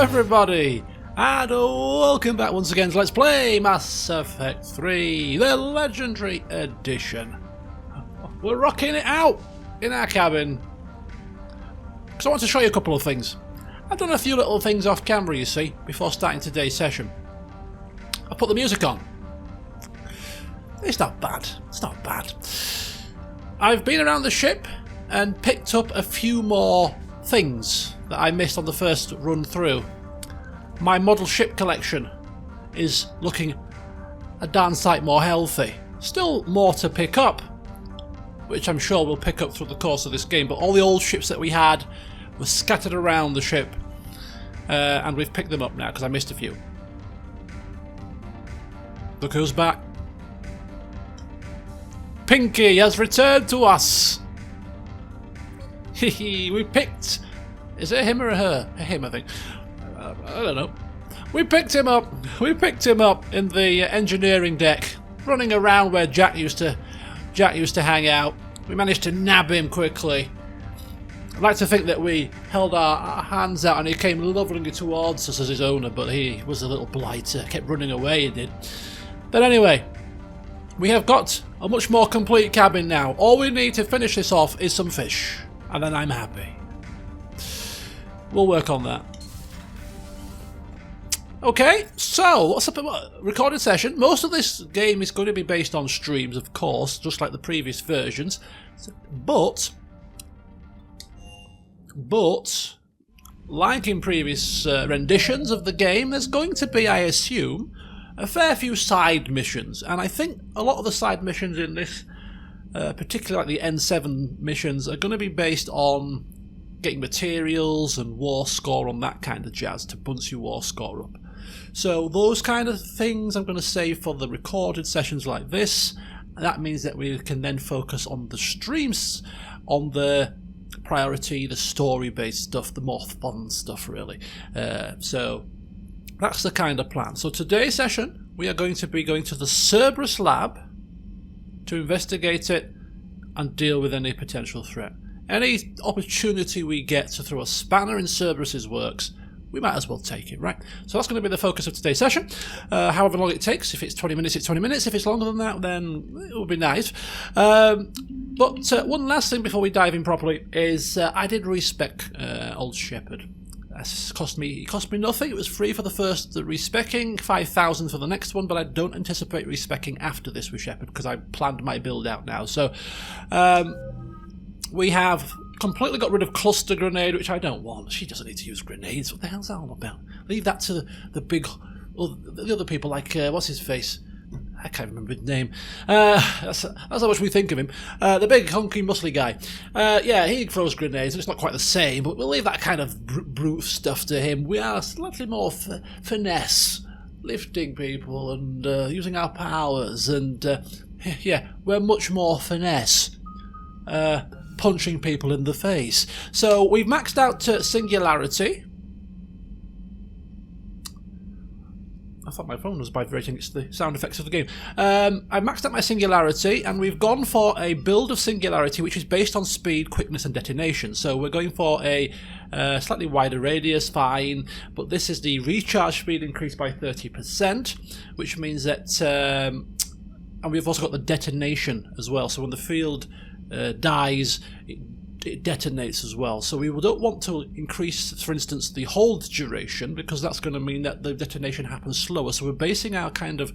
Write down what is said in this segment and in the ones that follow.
everybody, and welcome back once again to Let's Play Mass Effect 3, the Legendary Edition. We're rocking it out in our cabin, because I want to show you a couple of things. I've done a few little things off camera, you see, before starting today's session. I put the music on. It's not bad, it's not bad. I've been around the ship and picked up a few more things that I missed on the first run through. My model ship collection is looking a darn sight more healthy. Still more to pick up, which I'm sure we'll pick up through the course of this game, but all the old ships that we had were scattered around the ship, and we've picked them up now because I missed a few. Look who's back. Pinky has returned to us. Hehe, we picked... Is it a him or a her? A him, I think. I don't know. We picked him up. We picked him up in the engineering deck, running around where Jack used to hang out. We managed to nab him quickly. I'd like to think that we held our hands out and he came lovingly towards us as his owner, but he was a little blighter. Kept running away, he did. But anyway, we have got a much more complete cabin now. All we need to finish this off is some fish, and then I'm happy. We'll work on that. Okay, so what's up? Recorded session. Most of this game is going to be based on streams, of course, just like the previous versions. But like in previous renditions of the game, there's going to be, I assume, a fair few side missions. And I think a lot of the side missions in this, particularly like the N7 missions, are going to be based on getting materials and war score on that kind of jazz to bounce your war score up. So those kind of things I'm going to save for the recorded sessions like this. That means that we can then focus on the streams, on the priority, the story-based stuff, the more fun stuff, really. So that's the kind of plan. So today's session, we are going to be going to the Cerberus Lab to investigate it and deal with any potential threat. Any opportunity we get to throw a spanner in Cerberus's works, we might as well take it, right? So that's going to be the focus of today's session. However long it takes, if it's 20 minutes, it's 20 minutes. If it's longer than that, then it will be nice. But one last thing before we dive in properly is I did respec old Shepard. It cost me nothing. It was free for the first respecking, 5,000 for the next one, but I don't anticipate respecking after this with Shepard because I planned my build out now. So we have completely got rid of cluster grenade, which I don't want. She doesn't need to use grenades. What the hell's that all about? Leave that to the big, the other people like what's his face? I can't remember his name. That's how much we think of him. The big hunky muscly guy. Yeah, he throws grenades, and it's not quite the same, but we'll leave that kind of brute stuff to him. We are slightly more finesse, lifting people and using our powers, and yeah, we're much more finesse. Punching people in the face. So we've maxed out Singularity. I thought my phone was vibrating. It's the sound effects of the game. I've maxed out my Singularity, and we've gone for a build of Singularity which is based on speed, quickness and detonation. So we're going for a slightly wider radius, fine, but this is the recharge speed increased by 30%, which means that and we've also got the detonation as well. So when the field dies, it detonates as well. So we don't want to increase, for instance, the hold duration, because that's going to mean that the detonation happens slower. So we're basing our kind of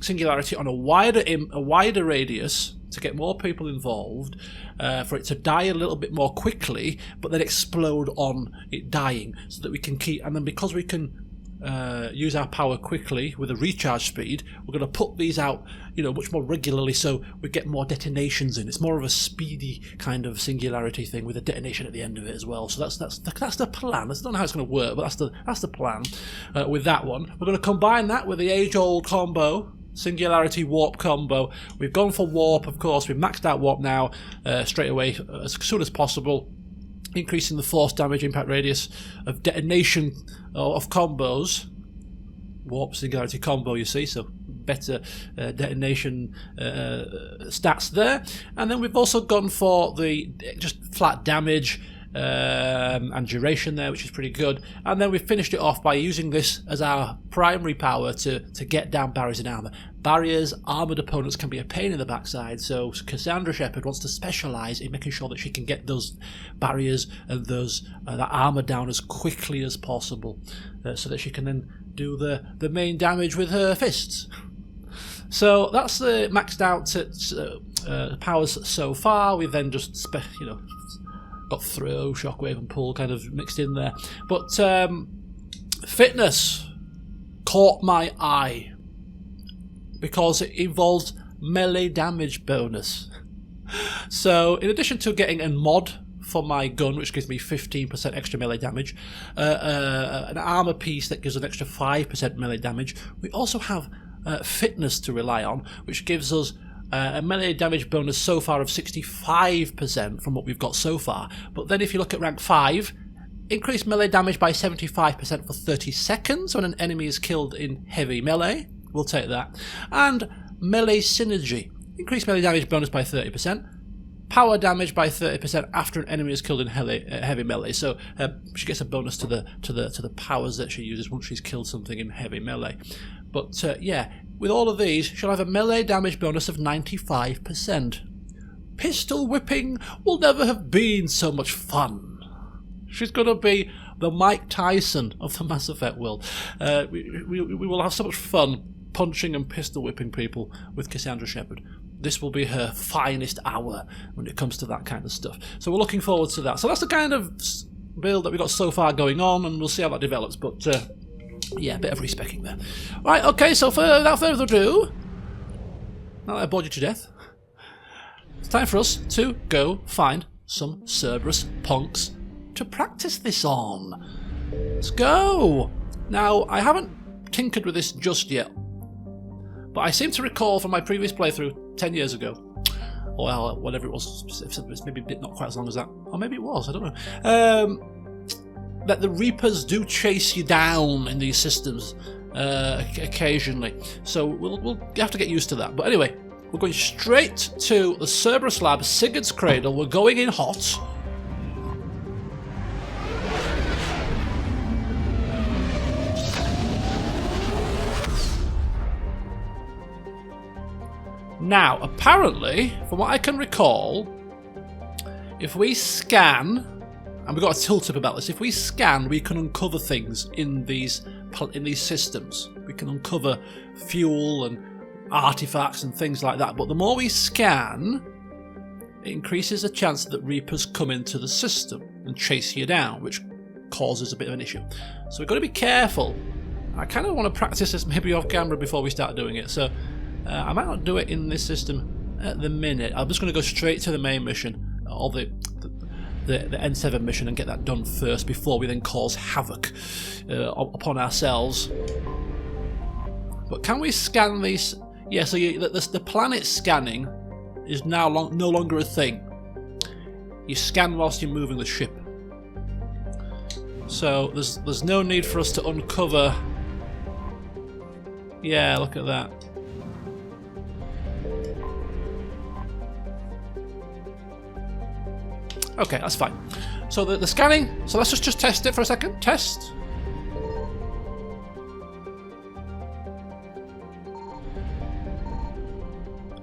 Singularity on a wider radius to get more people involved, for it to die a little bit more quickly, but then explode on it dying, so that we can keep. And then because we can use our power quickly with a recharge speed, we're going to put these out, much more regularly, so we get more detonations in. It's more of a speedy kind of Singularity thing with a detonation at the end of it as well. So that's the plan. I don't know how it's going to work, but that's the plan with that one. We're going to combine that with the age-old combo, Singularity Warp combo. We've gone for Warp, of course. We've maxed out Warp now straight away as soon as possible, increasing the force damage impact radius of detonation of combos. Warp Singularity combo, you see, so better detonation stats there. And then we've also gone for the just flat damage and duration there, which is pretty good. And then we finished it off by using this as our primary power to get down barriers in armour. Barriers, armoured opponents can be a pain in the backside, so Cassandra Shepard wants to specialise in making sure that she can get those barriers and that armour down as quickly as possible, so that she can then do the main damage with her fists. So that's the maxed out powers so far. We've then just got throw, shockwave and pull kind of mixed in there. But fitness caught my eye because it involves melee damage bonus. So in addition to getting a mod for my gun, which gives me 15% extra melee damage, an armor piece that gives an extra 5% melee damage, we also have fitness to rely on, which gives us a melee damage bonus so far of 65% from what we've got so far. But then if you look at rank 5, increased melee damage by 75% for 30 seconds when an enemy is killed in heavy melee. We'll take that. And melee synergy. Increased melee damage bonus by 30%. Power damage by 30% after an enemy is killed in heavy melee. So she gets a bonus to the powers that she uses once she's killed something in heavy melee. But yeah, with all of these, she'll have a melee damage bonus of 95%. Pistol whipping will never have been so much fun. She's going to be the Mike Tyson of the Mass Effect world. We will have so much fun punching and pistol whipping people with Cassandra Shepard. This will be her finest hour when it comes to that kind of stuff. So we're looking forward to that. So that's the kind of build that we've got so far going on, and we'll see how that develops. But yeah, a bit of respecking there. Right, okay, so without further ado, now that I bored you to death, it's time for us to go find some Cerberus punks to practice this on. Let's go! Now, I haven't tinkered with this just yet, but I seem to recall from my previous playthrough 10 years ago, or whatever it was, maybe not quite as long as that, or maybe it was, I don't know, that the Reapers do chase you down in these systems occasionally. So we'll have to get used to that. But anyway, we're going straight to the Cerberus Lab, Sigurd's Cradle. We're going in hot. Now, apparently, from what I can recall, if we scan, and we've got a tilt up about this, if we scan, we can uncover things in these systems. We can uncover fuel and artifacts and things like that. But the more we scan, it increases the chance that Reapers come into the system and chase you down, which causes a bit of an issue. So we've got to be careful. I kind of want to practice this maybe off camera before we start doing it. So I might not do it in this system at the minute. I'm just going to go straight to the main mission, or the N7 mission, and get that done first before we then cause havoc upon ourselves. But can we scan these? Yeah, so the planet scanning is now no longer a thing. You scan whilst you're moving the ship. So there's no need for us to uncover. Yeah, look at that. Okay, that's fine. So the scanning, so let's just test it for a second. Test.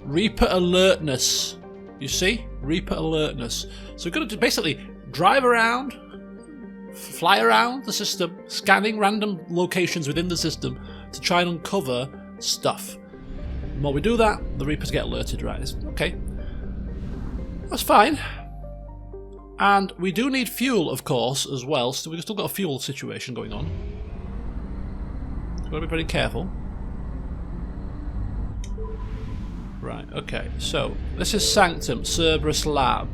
Reaper alertness. You see? Reaper alertness. So we're going to basically drive around, fly around the system, scanning random locations within the system to try and uncover stuff. The more we do that, the Reapers get alerted, right? Okay. That's fine. And we do need fuel, of course, as well. So we've still got a fuel situation going on. So we've got to be very careful. Right, okay. So this is Sanctum Cerberus Lab.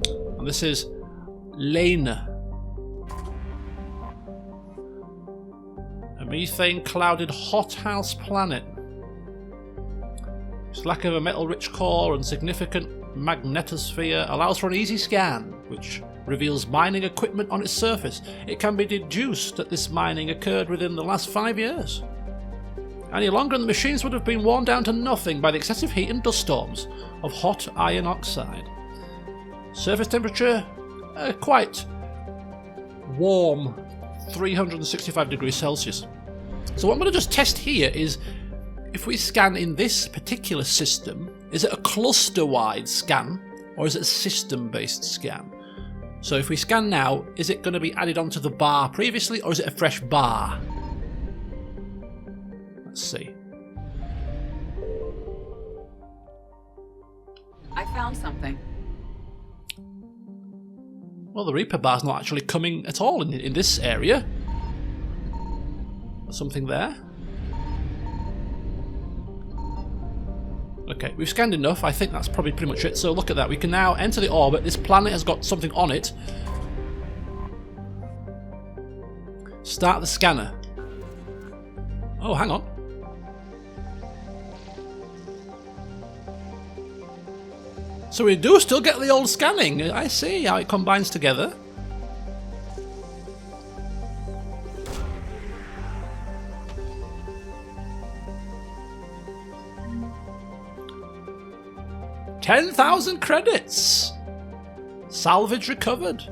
And this is Lena. A methane-clouded hothouse planet. Its lack of a metal-rich core and significant magnetosphere allows for an easy scan, which reveals mining equipment on its surface. It can be deduced that this mining occurred within the last 5 years. Any longer, and the machines would have been worn down to nothing by the excessive heat and dust storms of hot iron oxide. Surface temperature quite warm 365 degrees Celsius. So what I'm going to just test here is if we scan in this particular system, is it a cluster-wide scan or is it a system-based scan? So if we scan now, is it going to be added onto the bar previously or is it a fresh bar? Let's see. I found something. Well, the Reaper bar's not actually coming at all in this area. Something there. Okay, we've scanned enough. I think that's probably pretty much it. So look at that. We can now enter the orbit. This planet has got something on it. Start the scanner. Oh, hang on. So we do still get the old scanning. I see how it combines together. $10,000 credits. Salvage recovered.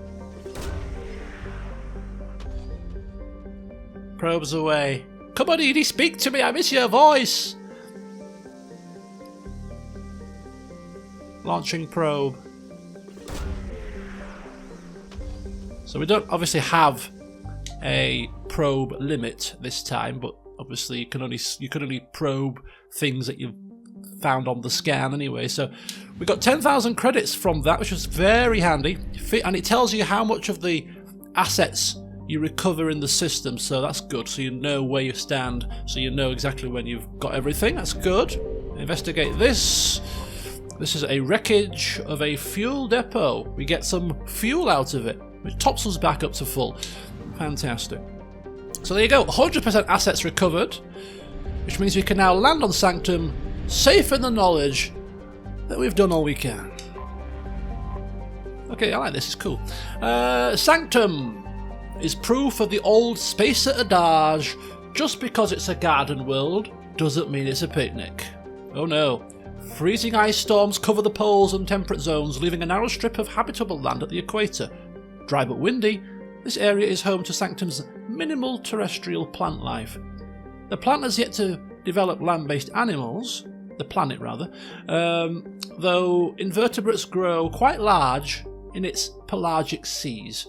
Probes away. Come on, Edie, speak to me. I miss your voice. Launching probe. So we don't obviously have a probe limit this time, but obviously you can only probe things that you've found on the scan anyway. So we got 10,000 credits from that, which was very handy, and it tells you how much of the assets you recover in the system, so that's good. So you know where you stand, so you know exactly when you've got everything. That's good. Investigate this. This is a wreckage of a fuel depot. We get some fuel out of it, which tops us back up to full. Fantastic. So there you go, 100% assets recovered, which means we can now land on Sanctum, safe in the knowledge that we've done all we can. Okay, I like this, it's cool. Sanctum is proof of the old spacer adage, just because it's a garden world doesn't mean it's a picnic. Oh no. Freezing ice storms cover the poles and temperate zones, leaving a narrow strip of habitable land at the equator. Dry but windy, this area is home to Sanctum's minimal terrestrial plant life. The planet has yet to develop land-based animals, the planet rather, though invertebrates grow quite large in its pelagic seas.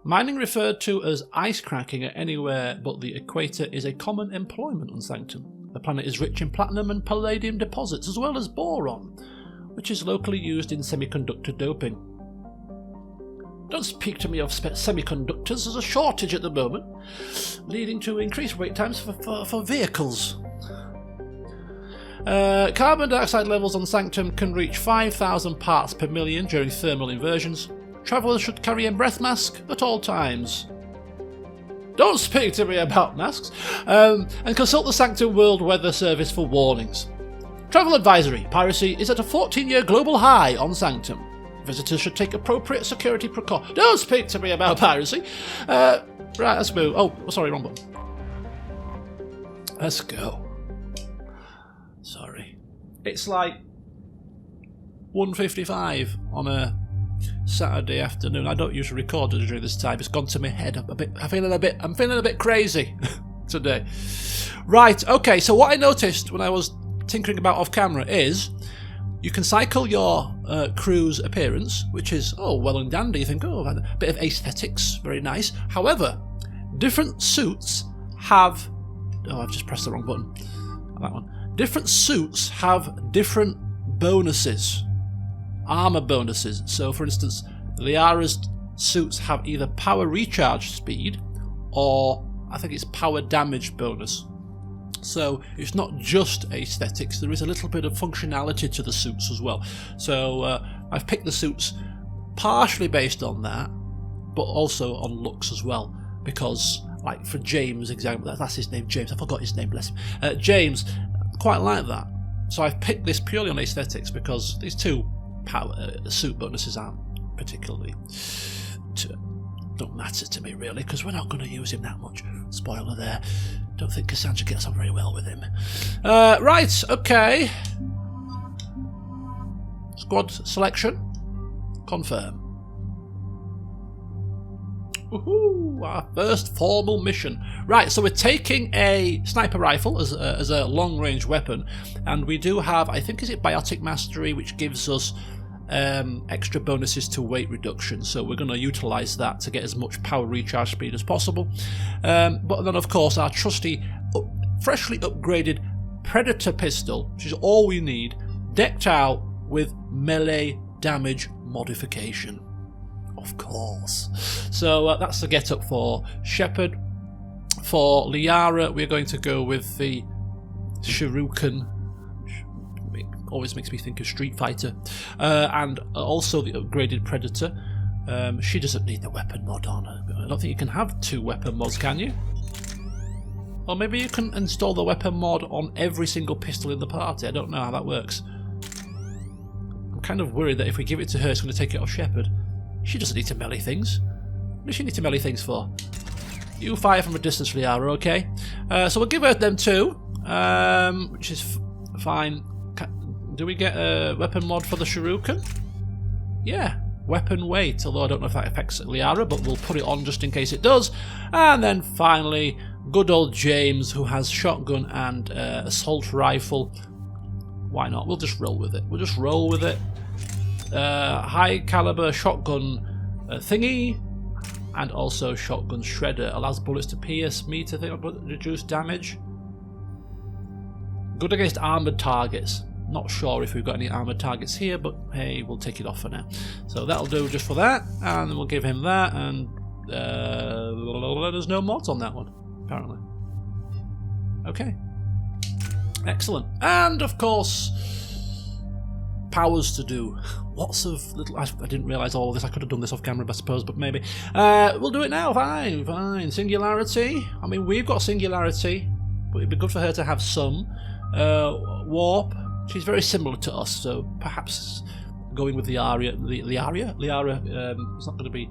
Mining, referred to as ice cracking at anywhere but the equator, is a common employment on Sanctum. The planet is rich in platinum and palladium deposits, as well as boron, which is locally used in semiconductor doping. Don't speak to me of semiconductors. There's a shortage at the moment, leading to increased wait times for vehicles. Carbon dioxide levels on Sanctum can reach 5,000 parts per million during thermal inversions. Travellers should carry a breath mask at all times. Don't speak to me about masks. And consult the Sanctum World Weather Service for warnings. Travel advisory. Piracy is at a 14-year global high on Sanctum. Visitors should take appropriate security precautions. Don't speak to me about piracy. Right, let's move. Oh, sorry, wrong button. Let's go. Sorry. It's like 1:55 on a Saturday afternoon. I don't usually record during this time. It's gone to my head. I'm feeling a bit crazy today. Right, okay, so what I noticed when I was tinkering about off camera is you can cycle your crew's appearance, which is, oh, well and dandy. You think, oh, a bit of aesthetics, very nice. However, different suits have... Oh, I've just pressed the wrong button. That one. Different suits have different bonuses. Armor bonuses. So, for instance, Liara's suits have either power recharge speed or I think it's power damage bonus. So it's not just aesthetics, there is a little bit of functionality to the suits as well. So I've picked the suits partially based on that, but also on looks as well. Because, like for James, example, that's his name, James, I forgot his name, bless him. James, quite like that. So I've picked this purely on aesthetics because these two suit bonuses aren't particularly don't matter to me really, because we're not going to use him that much. Spoiler there. Don't think Cassandra gets on very well with him. Right, okay. Squad selection. Confirm. Woohoo! Our first formal mission. Right, so we're taking a sniper rifle as a long-range weapon, and we do have, I think, is it Biotic Mastery, which gives us extra bonuses to weight reduction. So we're going to utilise that to get as much power recharge speed as possible. But then, of course, our trusty, freshly upgraded Predator pistol, which is all we need, decked out with melee damage modification. Of course. So that's the get-up for Shepard. For Liara, we're going to go with the Shuriken, which always makes me think of Street Fighter, and also the upgraded Predator. She doesn't need the weapon mod on her. I don't think you can have 2 weapon mods, can you? Or maybe you can install the weapon mod on every single pistol in the party. I don't know how that works. I'm kind of worried that if we give it to her, it's going to take it off Shepard. She doesn't need to melee things. What does she need to melee things for? You fire from a distance, Liara, okay? So we'll give her them 2, which is fine. Do we get a weapon mod for the Shuriken? Yeah, weapon weight, although I don't know if that affects Liara, but we'll put it on just in case it does. And then finally, good old James, who has shotgun and assault rifle. Why not? We'll just roll with it. We'll just roll with it. High caliber shotgun thingy, and also shotgun shredder. Allows bullets to pierce me to reduce damage. Good against armored targets. Not sure if we've got any armored targets here, but hey, we'll take it off for now. So that'll do just for that, and then we'll give him that, and there's no mods on that one, apparently. Okay. Excellent. And of course, powers to do. Lots of little... I didn't realise all of this. I could have done this off camera, I suppose, but maybe. We'll do it now. Fine. Singularity. I mean, we've got Singularity, but it'd be good for her to have some. Warp. She's very similar to us, so perhaps going with the Liara is not going to be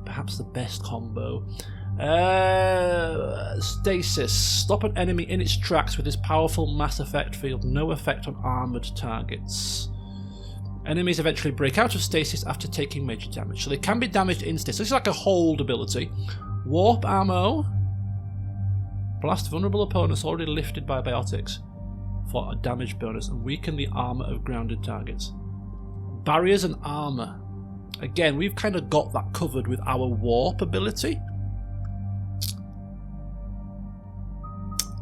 perhaps the best combo. Stasis. Stop an enemy in its tracks with this powerful mass effect field. No effect on armoured targets. Enemies eventually break out of stasis after taking major damage, so they can be damaged in stasis. This is like a hold ability. Warp ammo. Blast vulnerable opponents already lifted by biotics for a damage bonus and weaken the armour of grounded targets. Barriers and armour. Again, we've kind of got that covered with our warp ability.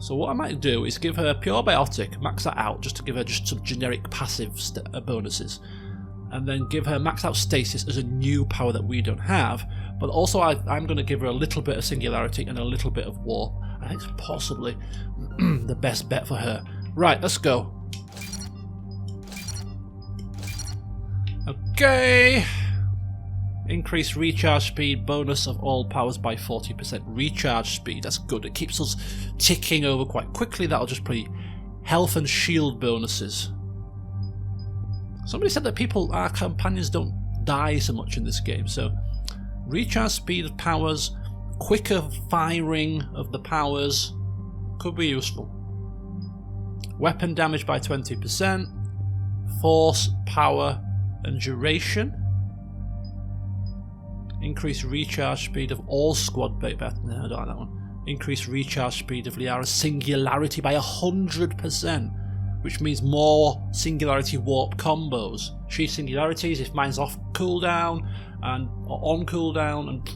So what I might do is give her pure biotic, max that out just to give her just some generic passive bonuses, and then give her max out stasis as a new power that we don't have, but also I'm going to give her a little bit of singularity and a little bit of warp. I think it's possibly the best bet for her. Right, let's go. Okay. Increase recharge speed, bonus of all powers by 40%. Recharge speed, that's good. It keeps us ticking over quite quickly. That'll just be health and shield bonuses. Somebody said that our companions don't die so much in this game. So, recharge speed of powers, quicker firing of the powers could be useful. Weapon damage by 20%. Force, power, and duration. Increase recharge speed of all squad bait. No, I don't like that one. Increase recharge speed of Liara's singularity by 100%, which means more singularity warp combos. She's singularities if mine's off cooldown and or on cooldown, and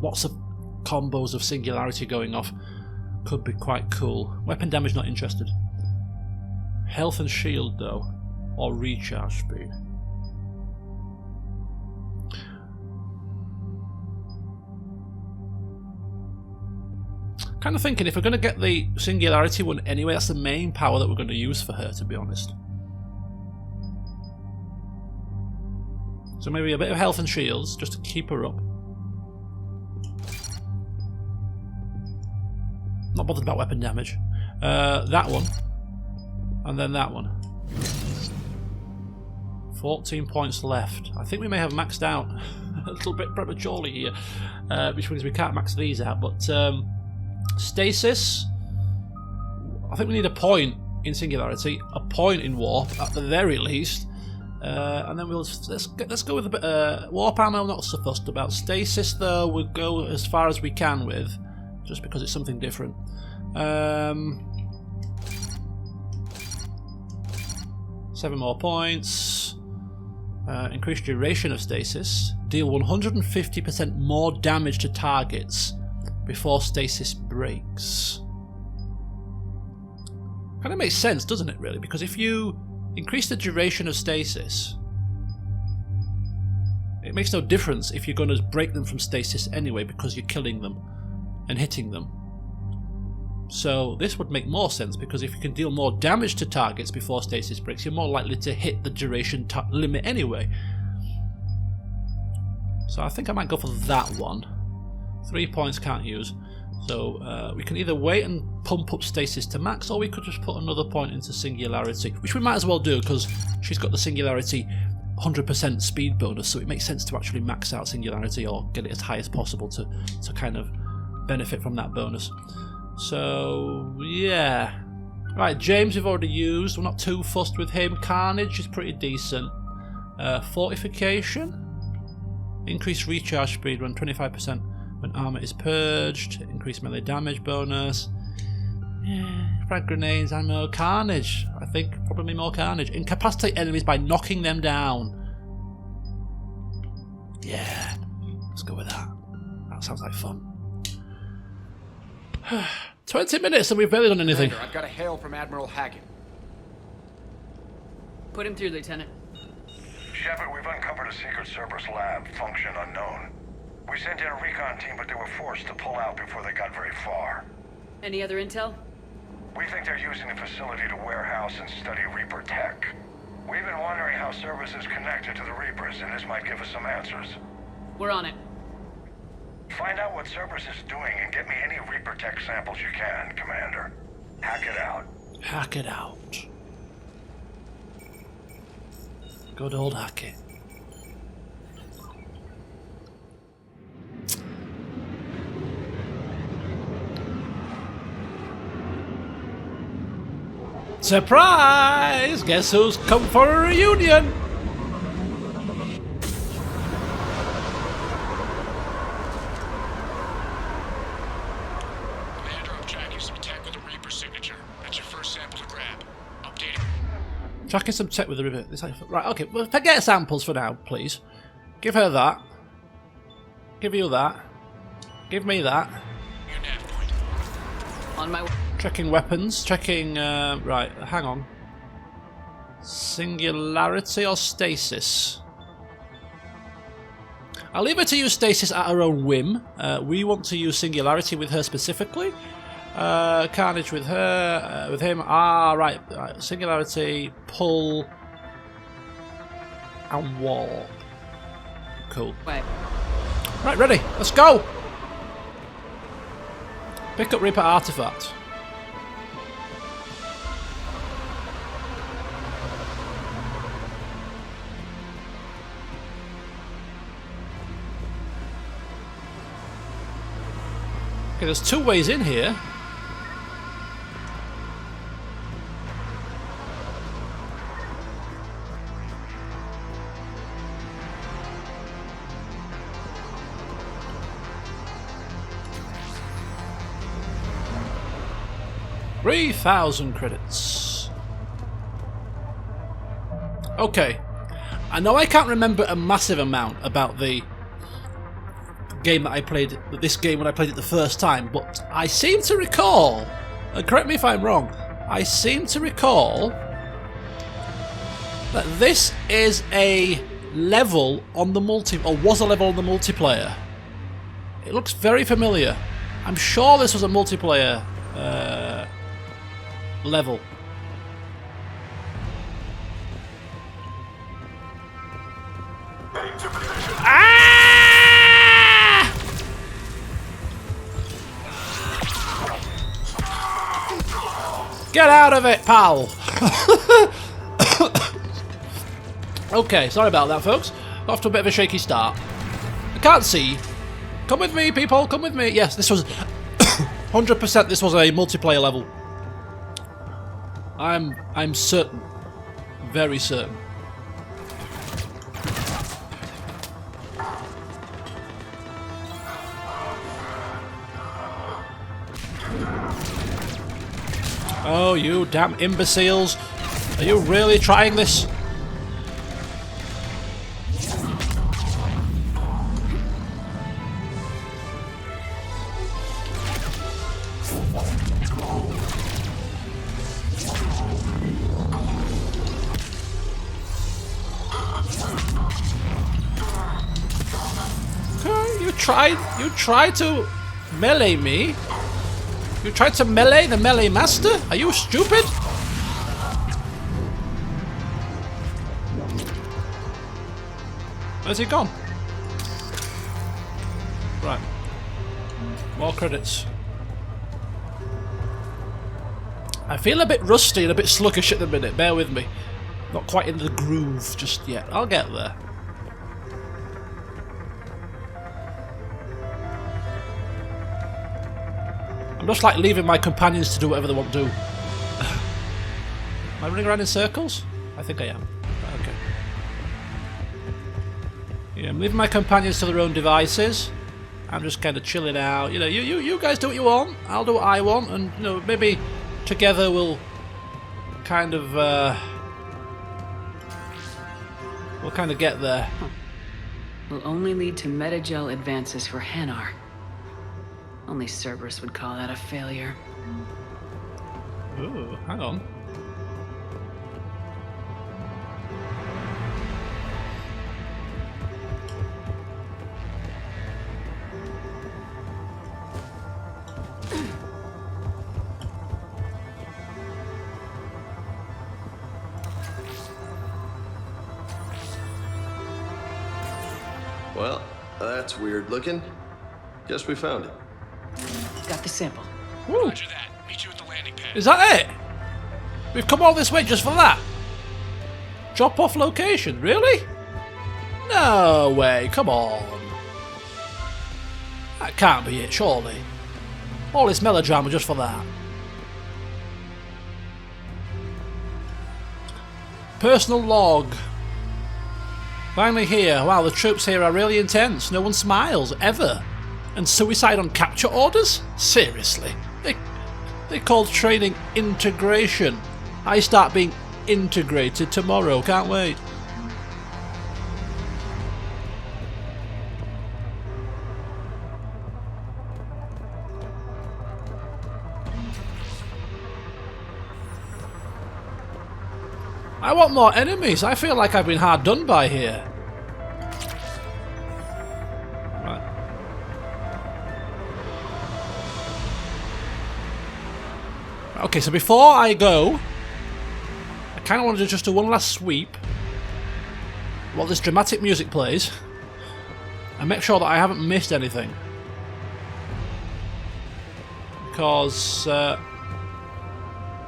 lots of combos of singularity going off. Could be quite cool. Weapon damage, not interested. Health and shield though, or recharge speed. Kind of thinking if we're going to get the singularity one anyway, that's the main power that we're going to use for her, to be honest. So maybe a bit of health and shields just to keep her up. Not bothered about weapon damage. That one. And then that one. 14 points left. I think we may have maxed out a little bit prematurely here, which means we can't max these out, but stasis, I think we need a point in singularity, a point in warp at the very least, And then let's go with a bit. Warp ammo, not so fussed about. Stasis, though, we'll go as far as we can with, just because it's something different. 7 more points. Increased duration of stasis. Deal 150% more damage to targets before stasis breaks. Kind of makes sense, doesn't it, really? Because if you increase the duration of stasis, it makes no difference if you're going to break them from stasis anyway, because you're killing them and hitting them. So this would make more sense, because if you can deal more damage to targets before stasis breaks, you're more likely to hit the duration limit anyway. So I think I might go for that one. 3 points can't use. So we can either wait and pump up stasis to max, or we could just put another point into singularity, which we might as well do because she's got the singularity 100% speed bonus, so it makes sense to actually max out singularity or get it as high as possible to kind of benefit from that bonus. So yeah, right, James we've already used, we're not too fussed with him. Carnage is pretty decent. Fortification, increased recharge speed when 25% when armor is purged, increased melee damage bonus. Frag grenades, ammo, carnage. I think probably more carnage. Incapacitate enemies by knocking them down. Yeah, let's go with that. That sounds like fun. 20 minutes and we've barely done anything. Commander, I've got a hail from Admiral Hackett. Put him through, Lieutenant. Shepard, we've uncovered a secret Cerberus Lab, function unknown. We sent in a recon team, but they were forced to pull out before they got very far. Any other intel? We think they're using the facility to warehouse and study Reaper tech. We've been wondering how Cerberus is connected to the Reapers, and this might give us some answers. We're on it. Find out what Cerberus is doing and get me any Reaper tech samples you can, Commander. Hack it out. Hack it out. Good old Hackett. Surprise! Guess who's come for a reunion? Commander, I'm tracking some tech with a Reaper signature. That's your first sample to grab. Updating. Tracking some tech with the Reaper. Right, okay, well, forget samples for now, please. Give her that. Give you that. Give me that. Your nav point. On my way. Checking weapons. Checking, right, hang on. Singularity or stasis? I'll leave her to use stasis at her own whim. We want to use singularity with her specifically. Carnage with her, with him. Ah, right. Singularity, pull, and warp. Cool. Way. Right, ready. Let's go. Pick up Reaper artifact. Okay, there's 2 ways in here. $3,000 credits. Okay. I know I can't remember a massive amount about the game that I played, this game when I played it the first time, but I seem to recall, and correct me if I'm wrong, I seem to recall that this is a level on the was a level on the multiplayer. It looks very familiar. I'm sure this was a multiplayer level. Get out of it, pal! Okay, sorry about that, folks. Off to a bit of a shaky start. I can't see. Come with me, people, come with me. Yes, this was 100%. This was a multiplayer level. I'm certain, very certain. Oh, you damn imbeciles. Are you really trying this? You tried to melee me? You tried to melee the melee master? Are you stupid? Where's he gone? Right. More credits. I feel a bit rusty and a bit sluggish at the minute, bear with me. Not quite in the groove just yet. I'll get there. I'm just like leaving my companions to do whatever they want to do. Am I running around in circles? I think I am. Okay. Yeah, I'm leaving my companions to their own devices. I'm just kind of chilling out. You know, you guys do what you want. I'll do what I want, and you know, maybe together we'll kind of get there. Will only lead to metagel advances for Hanar. Only Cerberus would call that a failure. Ooh, hang on. Well, that's weird looking. Guess we found it. Got the sample. Woo. Roger that. Meet you at the landing pad. Is that it? We've come all this way just for that? Drop off location, really? No way, come on. That can't be it, surely. All this melodrama just for that. Personal log. Finally here. Wow, the troops here are really intense. No one smiles, ever. And suicide on capture orders? Seriously? They call training integration. I start being integrated tomorrow. Can't wait. I want more enemies. I feel like I've been hard done by here. Right. Okay, so before I go, I kind of want to just do one last sweep while this dramatic music plays and make sure that I haven't missed anything. Because I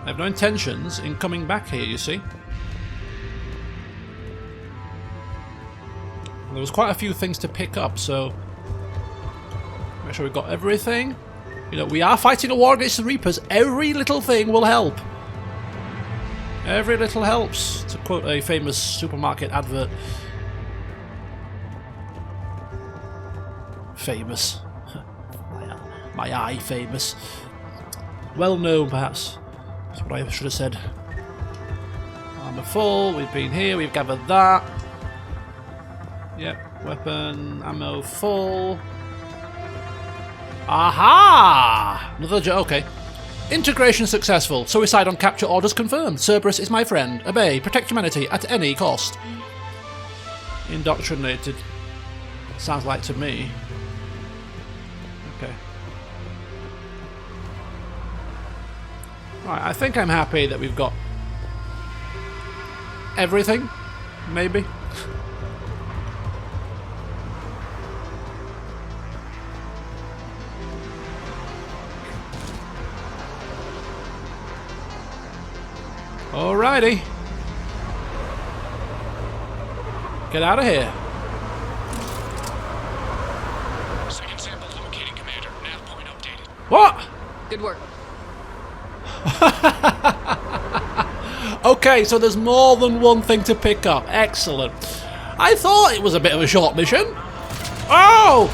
have no intentions in coming back here, you see. There was quite a few things to pick up, so make sure we've got everything. You know, we are fighting a war against the Reapers. Every little thing will help. Every little helps, to quote a famous supermarket advert. Famous. My eye famous. Well known, perhaps. That's what I should have said. Armour full, we've been here, we've gathered that. Yep, weapon, ammo full. Aha! Another okay. Integration successful. Suicide on capture orders confirmed. Cerberus is my friend. Obey. Protect humanity at any cost. Indoctrinated. Sounds like to me. Okay. Right, I think I'm happy that we've got everything. Maybe. Alrighty. Get out of here. Second sample located, Commander. Nav point updated. What? Good work. Okay, so there's more than one thing to pick up. Excellent. I thought it was a bit of a short mission. Oh!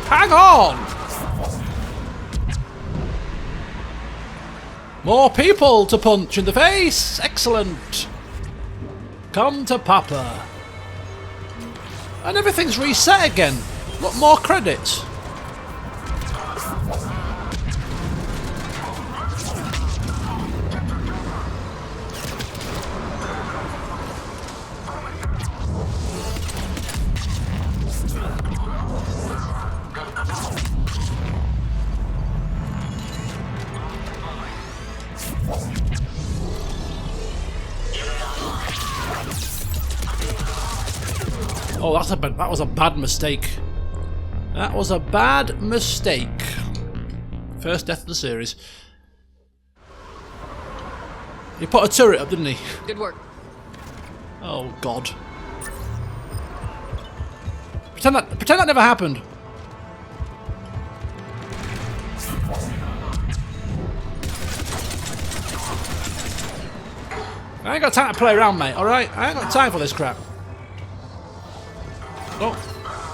Hang on! More people to punch in the face! Excellent! Come to Papa. And everything's reset again. Look, more credits. Oh, that was a bad mistake. That was a bad mistake. First death of the series. He put a turret up, didn't he? Good work. Oh God. Pretend that never happened. I ain't got time to play around, mate. All right, I ain't got time for this crap.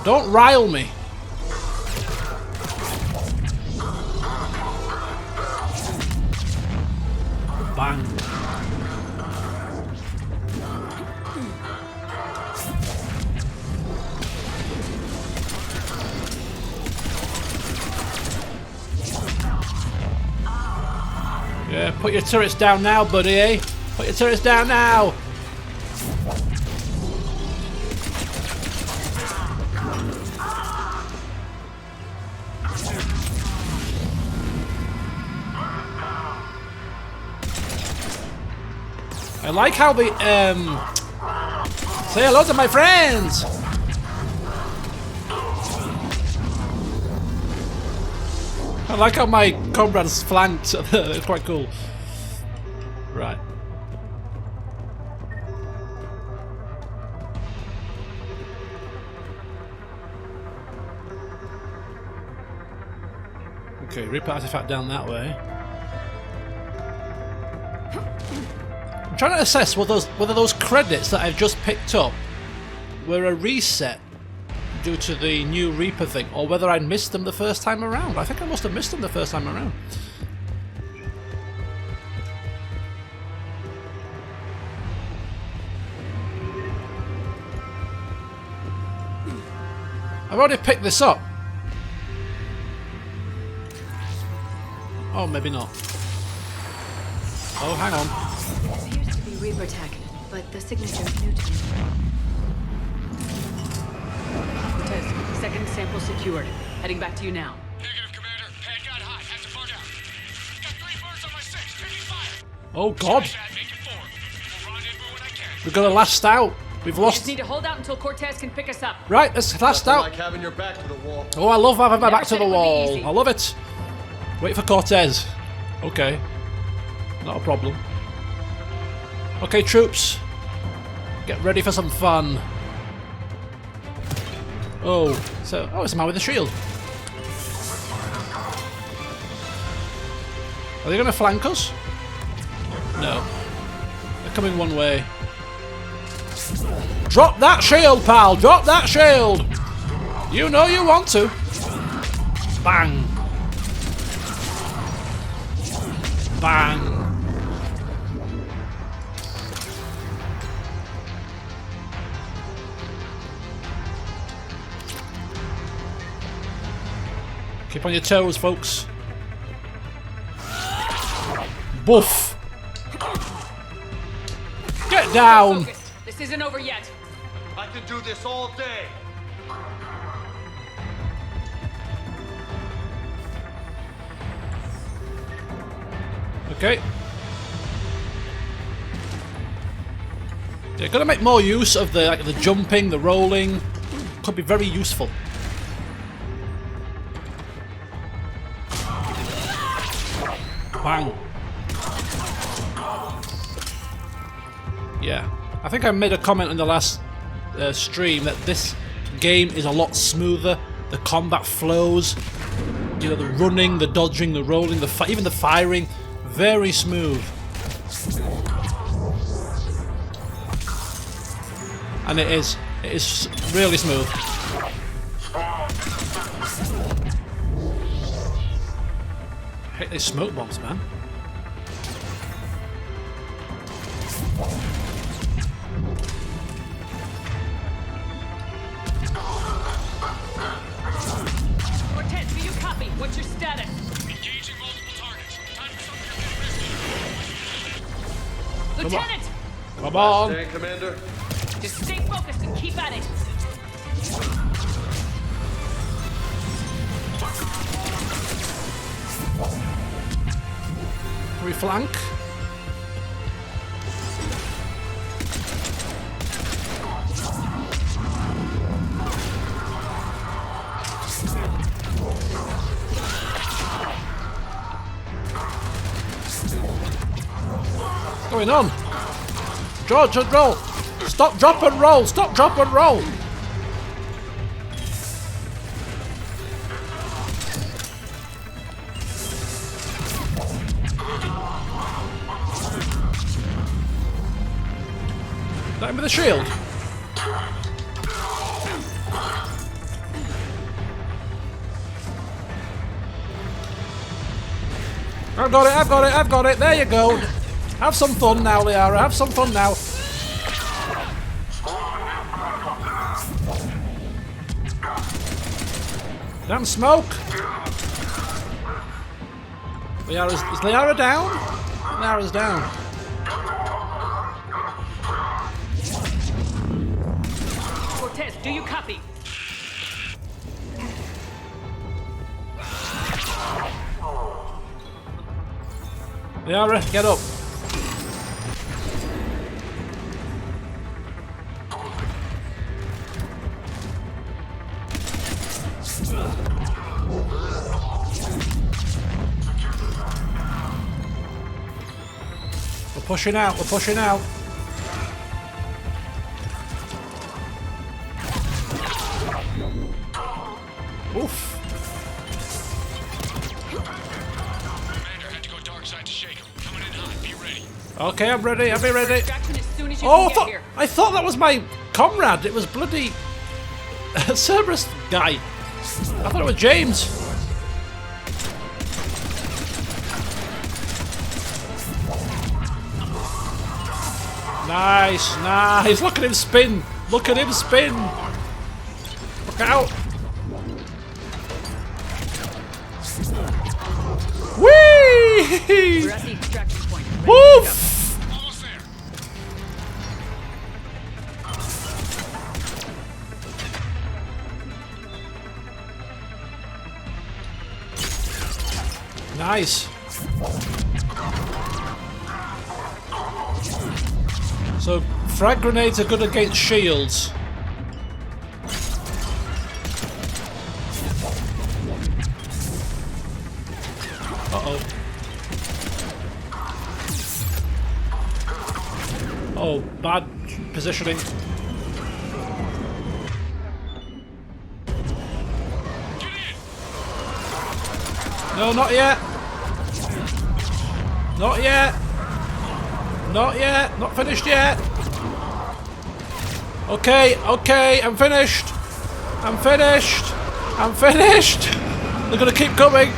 Don't rile me. Bang. Yeah, put your turrets down now, buddy, eh? Put your turrets down now. I like how the say hello to my friends. I like how my comrades flanked. It's quite cool. Right. Okay, rip artifact down that way. I'm trying to assess whether those credits that I've just picked up were a reset due to the new Reaper thing, or whether I missed them the first time around. I think I must have missed them the first time around. I've already picked this up. Oh, maybe not. Oh, hang on. Appears to be Reaper tech, but the signature is new to me. Cortez, second sample secured. Heading back to you now. Negative, Commander. Pad got hot. Had to bug out. Got 3 birds on my 6. Taking fire. Oh God! Make it 4. We'll rendezvous when I can. We've got to last out. We've We lost. just need to hold out until Cortez can pick us up. Right, let's last Nothing out. like having your back to the wall. Oh, I love having my Never back to said the it would be wall. easy. I love it. Wait for Cortez. Okay. Not a problem. Okay, troops. Get ready for some fun. Oh, it's a man with a shield. Are they going to flank us? No. They're coming one way. Drop that shield, pal! Drop that shield! You know you want to. Bang. Bang. Keep on your toes, folks. Boof. Get down. Focus. This isn't over yet. I can do this all day. Okay. Yeah, gotta make more use of the jumping, the rolling. Could be very useful. Bang. Yeah, I think I made a comment in the last stream that this game is a lot smoother. The combat flows, you know, the running, the dodging, the rolling, even the firing, very smooth. And it is really smooth. I hate these smoke bombs, man. Come on. Stand, Commander. Just stay focused and keep at it. We flank. What's going on? George, roll! Stop, drop and roll! Stop, drop and roll! That him with a shield? I've got it, I've got it, I've got it, there you go! Have some fun now, Liara, have some fun now! Damn smoke! Is Liara down? Liara's down. Cortez, do you copy? Liara, get up. We're pushing out, we're pushing out. Oof. Commander had to go dark side to shake him. Coming in hot. Be ready. Okay, I'm ready, I'll be ready. Extraction as soon as you Oh, can get here. I thought that was my comrade. It was bloody Cerberus guy. I thought it was James. Nice, nice. Look at him spin. Look at him spin. Look out. Whee! We're at the extraction point. Ready to Woof! Almost there. Nice. So frag grenades are good against shields. Uh-oh. Oh, bad positioning. No, not yet. Not yet. Not yet. Not finished yet. Okay, okay, I'm finished. I'm finished. I'm finished. They're gonna keep coming.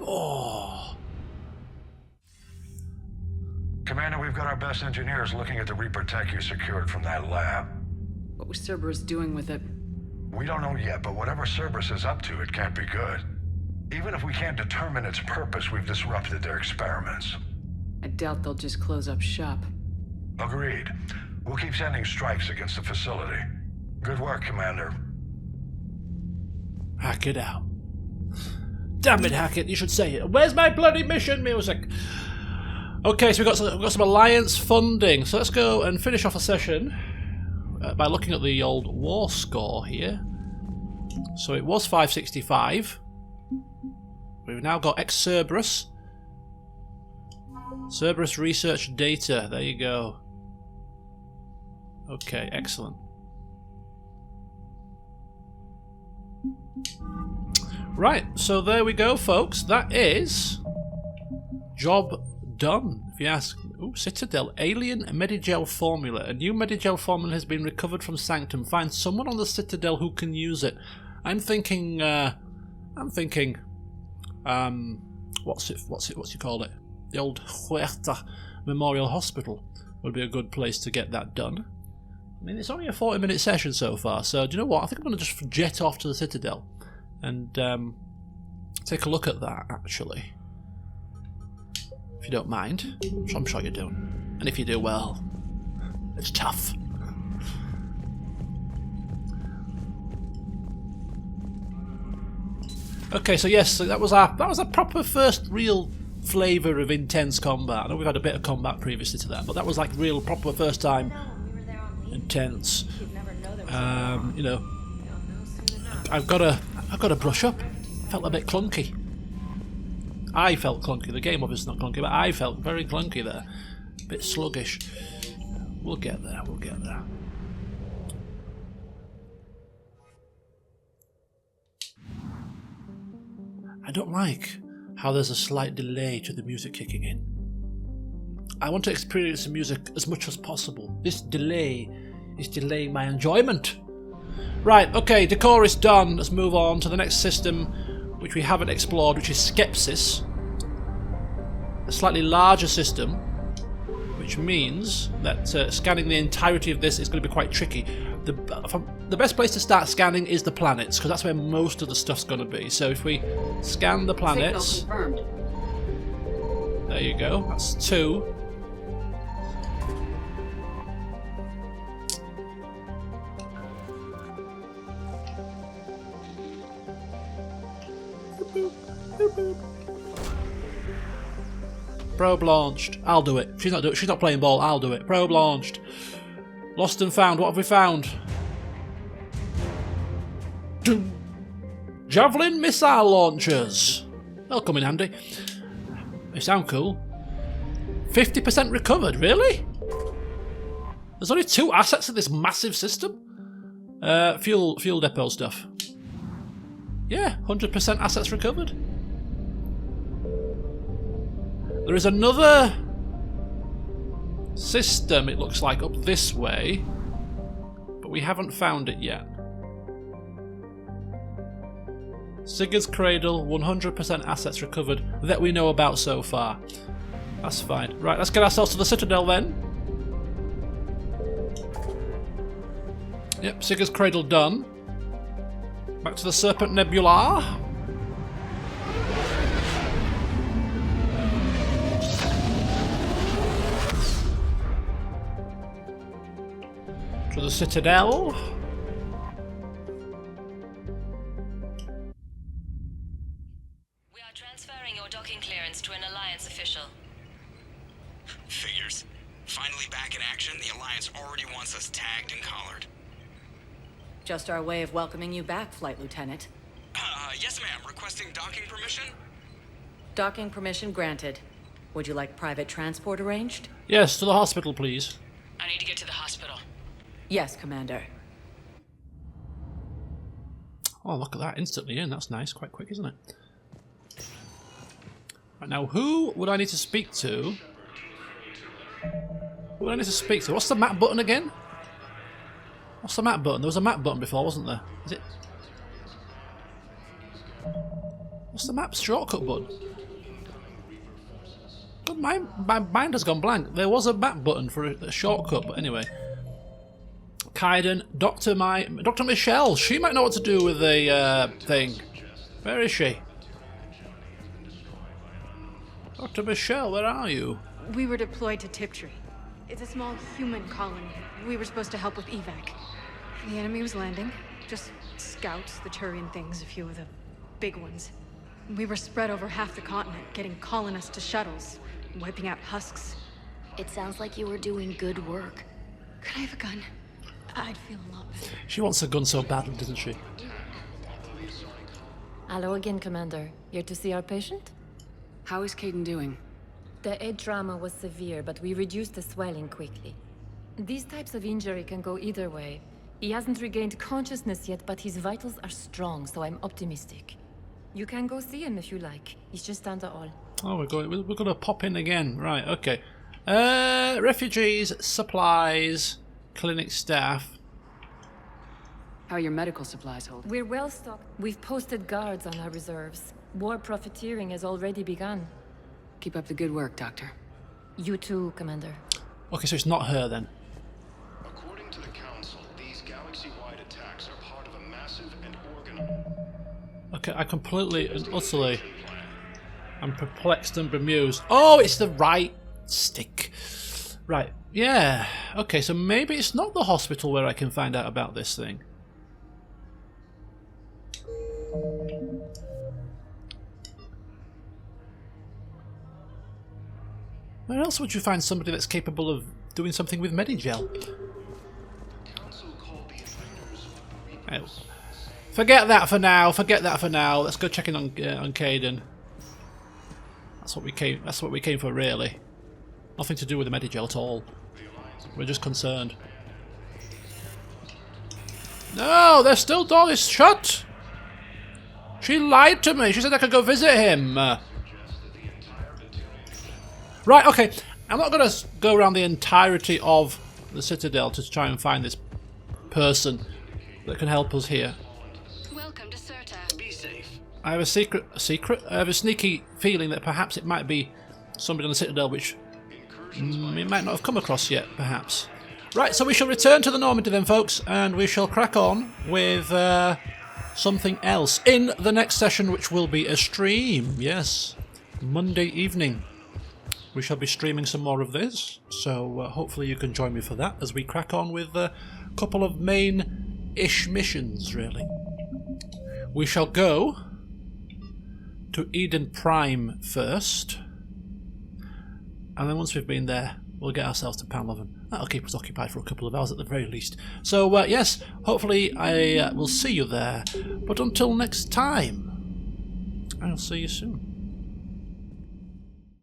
Oh. Commander, we've got our best engineers looking at the Reaper tech you secured from that lab. What was Cerberus doing with it? We don't know yet, but whatever Cerberus is up to, it can't be good. Even if we can't determine its purpose, we've disrupted their experiments. I doubt they'll just close up shop. Agreed. We'll keep sending strikes against the facility. Good work, Commander. Hack it out. Damn it, Hackett, you should say it. Where's my bloody mission music? Okay, so we've got some alliance funding. So let's go and finish off a session by looking at the old war score here. So it was 565. We've now got ex-Cerberus. Cerberus research data. There you go. Okay, excellent. Right, so there we go, folks. That is job done. If you ask, ooh, Citadel, alien Medigel formula. A new Medigel formula has been recovered from Sanctum. Find someone on the Citadel who can use it. I'm thinking, what's you call it? The old Huerta Memorial Hospital would be a good place to get that done. I mean, it's only a 40-minute session so far, so do you know what? I think I'm going to just jet off to the Citadel and take a look at that, actually. If you don't mind, which I'm sure you don't. And if you do, well, it's tough. Okay, so yes, so that was a proper first real flavour of intense combat. I know we've had a bit of combat previously to that, but that was like real proper first time intense. You know, I've got to brush up. Felt a bit clunky. I felt clunky. The game obviously not clunky, but I felt very clunky there. A bit sluggish. We'll get there. We'll get there. I don't like how there's a slight delay to the music kicking in. I want to experience the music as much as possible. This delay is delaying my enjoyment. Right, okay, decor is done. Let's move on to the next system, which we haven't explored, which is Skepsis. A slightly larger system, which means that scanning the entirety of this is going to be quite tricky. The best place to start scanning is the planets, because that's where most of the stuff's going to be. So if we scan the planets... There you go, that's 2. Probe launched. I'll do it. She's not playing ball. I'll do it. Probe launched. Lost and found. What have we found? Javelin missile launchers. They'll come in handy. They sound cool. 50% recovered. Really? There's only 2 assets in this massive system. Fuel depot stuff. Yeah, 100% assets recovered. There is another system, it looks like, up this way, but we haven't found it yet. Sigurd's Cradle, 100% assets recovered that we know about so far. That's fine. Right, let's get ourselves to the Citadel then. Yep, Sigurd's Cradle done. Back to the Serpent Nebula. To the Citadel. We are transferring your docking clearance to an Alliance official. Figures. Finally back in action, the Alliance already wants us tagged and collared. Just our way of welcoming you back, Flight Lieutenant. Yes ma'am, requesting docking permission? Docking permission granted. Would you like private transport arranged? Yes, to the hospital, please. I need to get to the hospital. Yes, Commander. Oh, look at that, instantly in. That's nice, quite quick, isn't it? Right, now, who would I need to speak to? Who would I need to speak to? What's the map button again? What's the map button? There was a map button before, wasn't there? Is it? What's the map shortcut button? God, my mind has gone blank. There was a map button for a shortcut, but anyway. Kaiden, Dr. Michelle. She might know what to do with the thing. Where is she? Dr. Michelle, where are you? We were deployed to Tiptree. It's a small human colony. We were supposed to help with evac. The enemy was landing. Just scouts, the Turian things, a few of the big ones. We were spread over half the continent, getting colonists to shuttles, wiping out husks. It sounds like you were doing good work. Could I have a gun? I'd feel a lot better. She wants a gun so badly, doesn't she? Hello again, Commander. Here to see our patient? How is Caden doing? The head trauma was severe, but we reduced the swelling quickly. These types of injury can go either way. He hasn't regained consciousness yet, but his vitals are strong, so I'm optimistic. You can go see him if you like. He's just down the hall. Oh, we're going to pop in again. Right, okay. Refugees, supplies, clinic staff. How are your medical supplies holding? We're well stocked. We've posted guards on our reserves. War profiteering has already begun. Keep up the good work, Doctor. You too, Commander. Okay, so it's not her then. According to the Council, these galaxy-wide attacks are part of a massive and organized... Okay, I completely and utterly... I'm perplexed and bemused. Oh, it's the right stick. Right, yeah. Okay, so maybe it's not the hospital where I can find out about this thing. Where else would you find somebody that's capable of doing something with Medigel? Oh. Forget that for now. Forget that for now. Let's go check in on Caden. That's what we came. That's what we came for, really. Nothing to do with the Medigel at all. We're just concerned. No, their still door is shut. She lied to me. She said I could go visit him. Right. Okay. I'm not going to go around the entirety of the Citadel to try and find this person that can help us here. Welcome to Certa. Be safe. I have I have a sneaky feeling that perhaps it might be somebody on the Citadel which we might not have come across yet, perhaps. Right, so we shall return to the Normandy then, folks, and we shall crack on with something else in the next session, which will be a stream. Yes, Monday evening. We shall be streaming some more of this, so hopefully you can join me for that as we crack on with a couple of main-ish missions, really. We shall go to Eden Prime first, and then once we've been there, we'll get ourselves to Panloven. That'll keep us occupied for a couple of hours at the very least. So, yes, hopefully I will see you there. But until next time, I'll see you soon.